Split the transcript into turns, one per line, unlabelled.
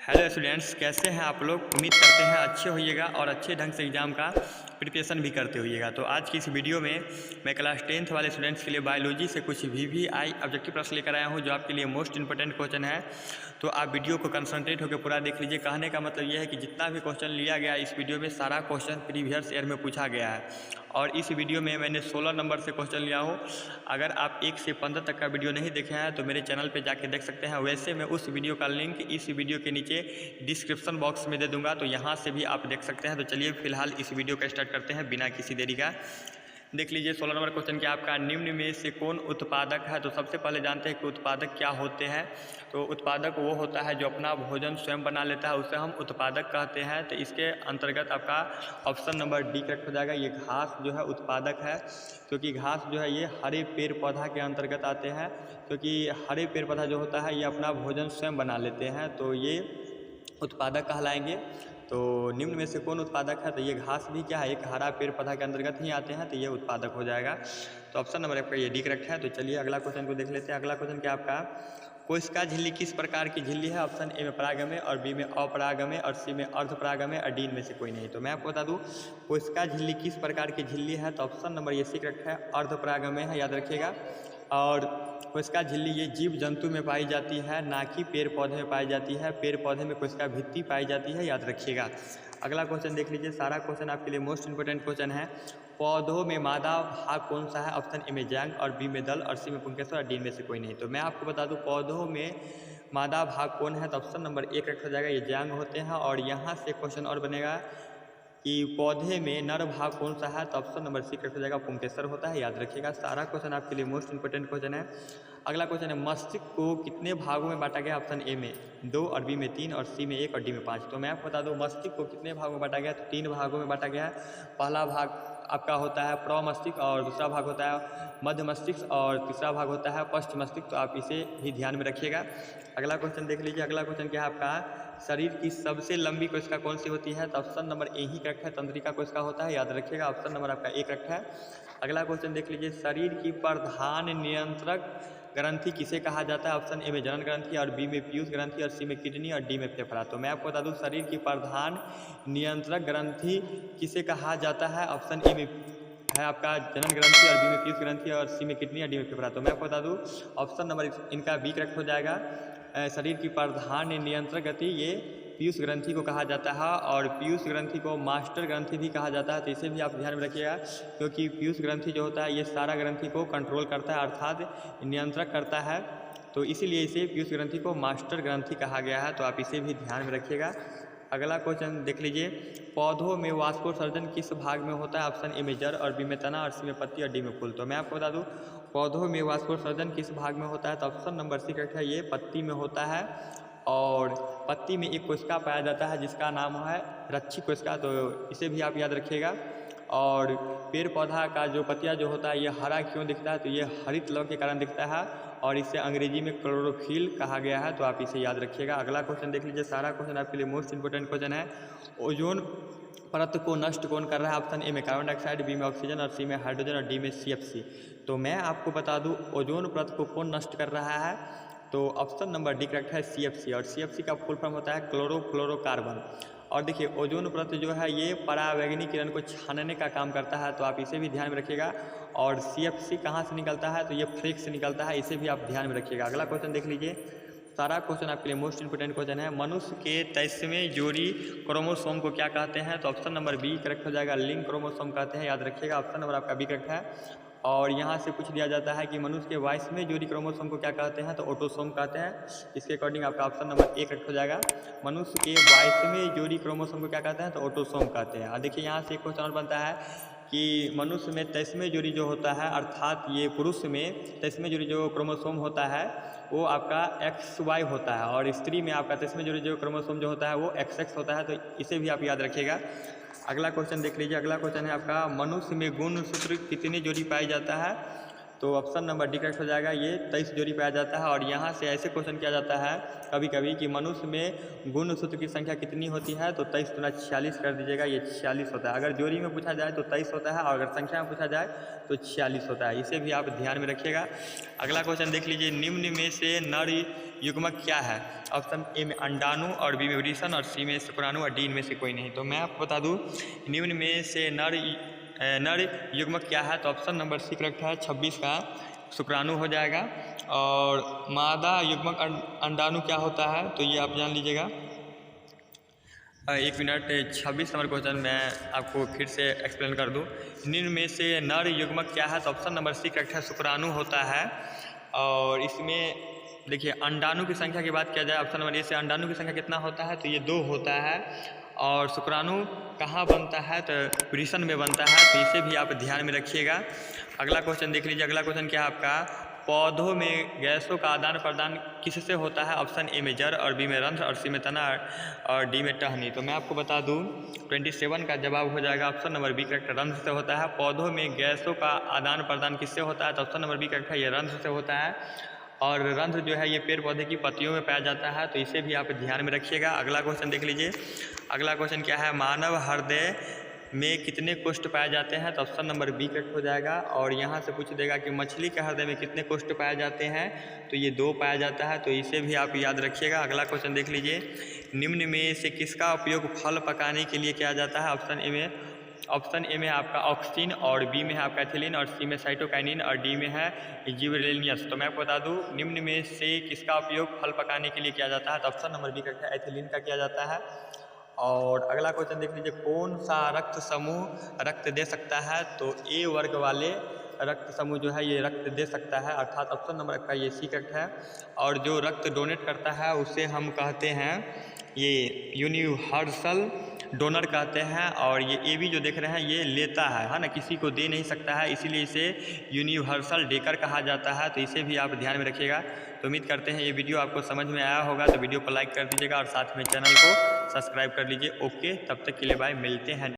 Hello students, कैसे हैं आप लोग। उम्मीद करते हैं अच्छे होइएगा और अच्छे ढंग से एग्ज़ाम का प्रिपरेशन भी करते होइएगा। तो आज की इस वीडियो में मैं क्लास 10th वाले स्टूडेंट्स के लिए बायोलॉजी से कुछ वीवीआई ऑब्जेक्टिव प्रश्न लेकर आया हूं, जो आपके लिए मोस्ट इंपॉर्टेंट क्वेश्चन है। तो आप वीडियो को कंसंट्रेट होकर पूरा देख लीजिए। कहने का मतलब यह है कि जितना भी क्वेश्चन लिया गया इस वीडियो में, सारा क्वेश्चन प्रीवियस ईयर में पूछा गया है। और इस वीडियो में मैंने 16 नंबर से क्वेश्चन लिया हूँ। अगर आप 1 से 15 तक का वीडियो नहीं देखे हैं तो मेरे चैनल पे जाके देख सकते हैं। वैसे मैं उस वीडियो का लिंक इस वीडियो के नीचे डिस्क्रिप्शन बॉक्स में दे दूंगा, तो यहाँ से भी आप देख सकते हैं। तो चलिए फिलहाल इस वीडियो का स्टार्ट करते हैं बिना किसी देरी का। देख लीजिए 16 नंबर क्वेश्चन क्या आपका, निम्न में से कौन उत्पादक है। तो सबसे पहले जानते हैं कि उत्पादक क्या होते हैं। तो उत्पादक वो होता है जो अपना भोजन स्वयं बना लेता है, उसे हम उत्पादक कहते हैं। तो इसके अंतर्गत आपका ऑप्शन नंबर डी करेक्ट हो जाएगा। ये घास जो है उत्पादक है, क्योंकि घास जो है ये हरे पेड़ पौधा के अंतर्गत आते हैं। क्योंकि हरे पेड़ पौधा जो होता है ये अपना भोजन स्वयं बना लेते हैं, तो ये उत्पादक कहलाएंगे। तो निम्न में से कौन उत्पादक है, तो ये घास भी क्या है, एक हरा पेड़ पौधा के अंतर्गत ही आते हैं, तो ये उत्पादक हो जाएगा। तो ऑप्शन नंबर आपका ये डी करेक्ट है। तो चलिए अगला क्वेश्चन को देख लेते हैं। अगला क्वेश्चन क्या आपका, कोशिका झिल्ली किस प्रकार की झिल्ली है। ऑप्शन ए में परागमय, और बी में अपरागमय, और सी में अर्धपरागमय, और डी में से कोई नहीं। तो मैं आपको बता दूं कोशिका झिल्ली किस प्रकार की झिल्ली है, तो ऑप्शन नंबर ये सी करेक्ट है, अर्धपरागमय है, याद रखिएगा। और कोशिका झिल्ली ये जीव जंतु में पाई जाती है, ना कि पेड़ पौधे में पाई जाती है। पेड़ पौधे में कोशिका भित्ति पाई जाती है, याद रखिएगा। अगला क्वेश्चन देख लीजिए, सारा क्वेश्चन आपके लिए मोस्ट इंपोर्टेंट क्वेश्चन है। पौधों में मादा भाग कौन सा है। ऑप्शन ए में जैंग, और बी में दल, और सी में पुंकेसर, और डी में से कोई नहीं। तो मैं आपको बता दूं पौधों में मादा भाग कौन है, तो ऑप्शन नंबर एक रखा जाएगा, ये जैंग होते हैं। और यहाँ से क्वेश्चन और बनेगा कि पौधे में नर भाग कौन सा है, तो ऑप्शन नंबर सी करेक्ट हो जाएगा, पुंकेसर होता है, याद रखिएगा। सारा क्वेश्चन आपके लिए मोस्ट इंपोर्टेंट क्वेश्चन है। अगला क्वेश्चन है, मस्तिष्क को कितने भागों में बांटा गया। ऑप्शन ए में 2, और बी में 3, और सी में 1, और डी में 5। तो मैं आपको बता दूं मस्तिष्क को कितने भागों में बांटा गया, तो 3 भागों में बांटा गया है। पहला भाग आपका होता है प्रमस्तिष्क, और दूसरा भाग होता है मध्य मस्तिष्क, और तीसरा भाग होता है पश्च मस्तिष्क। तो आप इसे भी ध्यान में रखिएगा। अगला क्वेश्चन देख लीजिए। अगला क्वेश्चन क्या है आपका, शरीर की सबसे लंबी कोशिका कौन सी होती है। तो option number A he correct है, तंत्रिका कोशिका होता है, याद रखिएगा। ऑप्शन नंबर आपका ए करेक्ट है। अगला क्वेश्चन देख लीजिए, शरीर की प्रधान नियंत्रक ग्रंथि किसे कहा जाता है। ऑप्शन ए में जनन ग्रंथि, और बी में पीयूष ग्रंथि, और सी में किडनी, और डी में फेफड़ा। तो मैं आपको बता दूं शरीर की प्रधान नियंत्रक ग्रंथि किसे कहा जाता है। ऑप्शन ए में है आपका जनन ग्रंथि, और बी में पीयूष ग्रंथि, और सी में किडनी, और डी में फेफड़ा। तो मैं आपको बता दूं ऑप्शन नंबर इनका बी करेक्ट हो जाएगा। शरीर की प्रधान नियंत्रक गति ये पीयूष ग्रंथि को कहा जाता है, और पीयूष ग्रंथि को मास्टर ग्रंथि भी कहा जाता है। तो इसे भी आप ध्यान में रखिएगा, क्योंकि पीयूष ग्रंथि जो होता है ये सारा ग्रंथि को कंट्रोल करता है, अर्थात नियंत्रक करता है। तो इसीलिए इसे पीयूष ग्रंथि को मास्टर ग्रंथि कहा गया है। तो आप इसे भी ध्यान में रखिएगा। अगला क्वेश्चन देख लीजिए, पौधों में वाष्पोत्सर्जन किस भाग में होता है। ऑप्शन ए में जड़, और बी में तना, और सी में पत्ती, और डी में फूल। तो मैं आपको बता दूं पौधों में वाष्पोत्सर्जन किस भाग में होता है, तो ऑप्शन नंबर सी करेक्ट है, ये पत्ती में होता है। और पत्ती में एक कोशिका पाया जाता है जिसका नाम है रच्छी कोशिका, तो इसे भी आप याद रखिएगा। और पेड़ पौधा का जो पत्तियाँ जो होता है ये हरा क्यों दिखता है, तो ये हरित लव के कारण दिखता है, और इसे अंग्रेजी में क्लोरोफिल कहा गया है। तो आप इसे याद रखिएगा। अगला क्वेश्चन देख लीजिए, सारा क्वेश्चन आपके लिए मोस्ट इंपोर्टेंट क्वेश्चन है। ओजोन परत को नष्ट कौन कर रहा है। ऑप्शन ए में कार्बन डाइऑक्साइड, बी में ऑक्सीजन, और सी में हाइड्रोजन, और डी में CFC। तो मैं आपको बता दूं ओजोन परत को कौन नष्ट कर रहा है, तो ऑप्शन नंबर डी करेक्ट है, CFC। और CFC का फुल फॉर्म होता है क्लोरोफ्लोरोकार्बन। और देखिए ओजोन परत जो है ये परावैंगनी किरण को छानने का काम करता है, तो आप इसे भी ध्यान में रखिएगा। और CFC कहाँ से निकलता है, तो ये फ्लेक्स से निकलता है, इसे भी आप ध्यान में रखिएगा। अगला क्वेश्चन देख लीजिए, सारा क्वेश्चन आपके लिए मोस्ट इंपोर्टेंट क्वेश्चन है। मनुष्य के 23वें जोड़ी क्रोमोसोम को क्या कहते हैं, तो ऑप्शन नंबर बी करेक्ट हो जाएगा, लिंक क्रोमोसोम कहते हैं, याद रखिएगा। ऑप्शन नंबर आपका बी करेक्ट है। और यहाँ से पूछ दिया जाता है कि मनुष्य के 22वें जोड़ी क्रोमोसोम को क्या कहते हैं, तो ऑटोसोम कहते हैं। इसके अकॉर्डिंग आपका ऑप्शन नंबर ए करेक्ट हो जाएगा। मनुष्य के 22वें जोड़ी क्रोमोसोम को क्या कहते हैं, तो ऑटोसोम कहते हैं। और देखिए यहाँ से एक क्वेश्चन और बनता है कि मनुष्य में 23वें जोड़ी जो होता है, अर्थात ये पुरुष में 23वें जोड़ी जो क्रोमोसोम होता है वो आपका XY होता है, और स्त्री में आपका 23वें जोड़ी जो क्रोमोसोम जो होता है वो XX होता है। तो इसे भी आप याद रखिएगा। अगला क्वेश्चन देख लीजिए। अगला क्वेश्चन है आपका, मनुष्य में गुणसूत्र कितनी जोड़ी पाई जाता है। तो ऑप्शन नंबर डी करेक्ट हो जाएगा। ये 23 जोड़ी पाया जाता है। और यहाँ से ऐसे क्वेश्चन किया जाता है कभी कभी कि मनुष्य में गुण सूत्र की संख्या कितनी होती है, तो 23 गुना 46 कर दीजिएगा, ये 46 होता है। अगर जोड़ी में पूछा जाए तो 23 होता है, और अगर संख्या में पूछा जाए तो 46 होता है। इसे भी आप ध्यान में रखिएगा। अगला क्वेश्चन देख लीजिए, निम्न में से नर युग्मक क्या है? ऑप्शन ए में अंडाणु, और बी में वृषण, और सी में शुक्राणु, और डी इनमें से कोई नहीं। तो मैं आपको बता दूं, निम्न में से नर युग्मक क्या है? तो ऑप्शन नंबर सी करेक्ट है, 26 का शुक्राणु हो जाएगा। और मादा युग्मक अंडाणु क्या होता है? तो ये आप जान लीजिएगा। 1 मिनट, 26 नंबर क्वेश्चन मैं आपको फिर से एक्सप्लेन कर दूं। निम्न में से नर युग्मक क्या है? तो ऑप्शन नंबर सी करेक्ट है, शुक्राणु होता है। और इसमें देखिए अंडाणु की संख्या की बात किया जाए, ऑप्शन नंबर ए से अंडाणु की संख्या कितना होता है? तो ये 2 होता है। और शुक्राणु कहाँ बनता है? तो वृषण में बनता है। तो इसे भी आप ध्यान में रखिएगा। अगला क्वेश्चन देख लीजिए। अगला क्वेश्चन क्या है आपका? पौधों में गैसों का आदान प्रदान किससे होता है? ऑप्शन ए में जड़, और बी में रंध्र, और सी में तना, और डी में टहनी। तो मैं आपको बता दूं 27 का जवाब हो जाएगा ऑप्शन नंबर बी करेक्ट, रंध्र से होता है। पौधों में गैसों का आदान प्रदान किससे होता है? तो ऑप्शन नंबर बी करेक्ट है, ये रंध्र से होता है। और रंध्र जो है ये पेड़ पौधे की पत्तियों में पाया जाता है। तो इसे भी आप ध्यान में रखिएगा। अगला क्वेश्चन देख लीजिए। अगला क्वेश्चन क्या है? मानव हृदय में कितने कोष्ठ पाए जाते हैं? तो ऑप्शन नंबर बी करेक्ट हो जाएगा। और यहाँ से पूछ देगा कि मछली के हृदय में कितने कोष्ठ पाए जाते हैं? तो ये 2 पाया जाता है। तो इसे भी आप याद रखिएगा। अगला क्वेश्चन देख लीजिए। निम्न में से किसका उपयोग फल पकाने के लिए किया जाता है? ऑप्शन ए में आपका ऑक्सीन, और बी में है आपका एथिलीन, और सी में साइटोकाइनिन, और डी में है जिबरेलियस। तो मैं आपको बता दूं निम्न में से किसका उपयोग फल पकाने के लिए किया जाता है? तो ऑप्शन नंबर बी का एथिलीन का किया जाता है। और अगला क्वेश्चन देख लीजिए, कौन सा रक्त समूह रक्त दे सकता है? तो ए वर्ग वाले रक्त समूह जो है ये रक्त दे सकता है, अर्थात ऑप्शन नंबर का ये सी करेक्ट है। और जो रक्त डोनेट करता है उसे हम कहते हैं ये यूनिवर्सल डोनर कहते हैं। और ये ए बी जो देख रहे हैं ये लेता है ना, किसी को दे नहीं सकता है, इसीलिए इसे यूनिवर्सल डेकर कहा जाता है। तो इसे भी आप ध्यान में रखिएगा। तो उम्मीद करते हैं ये वीडियो आपको समझ में आया होगा। तो वीडियो को लाइक कर दीजिएगा और साथ में चैनल को सब्सक्राइब कर लीजिए। ओके, तब तक के लिए बाय, मिलते हैं।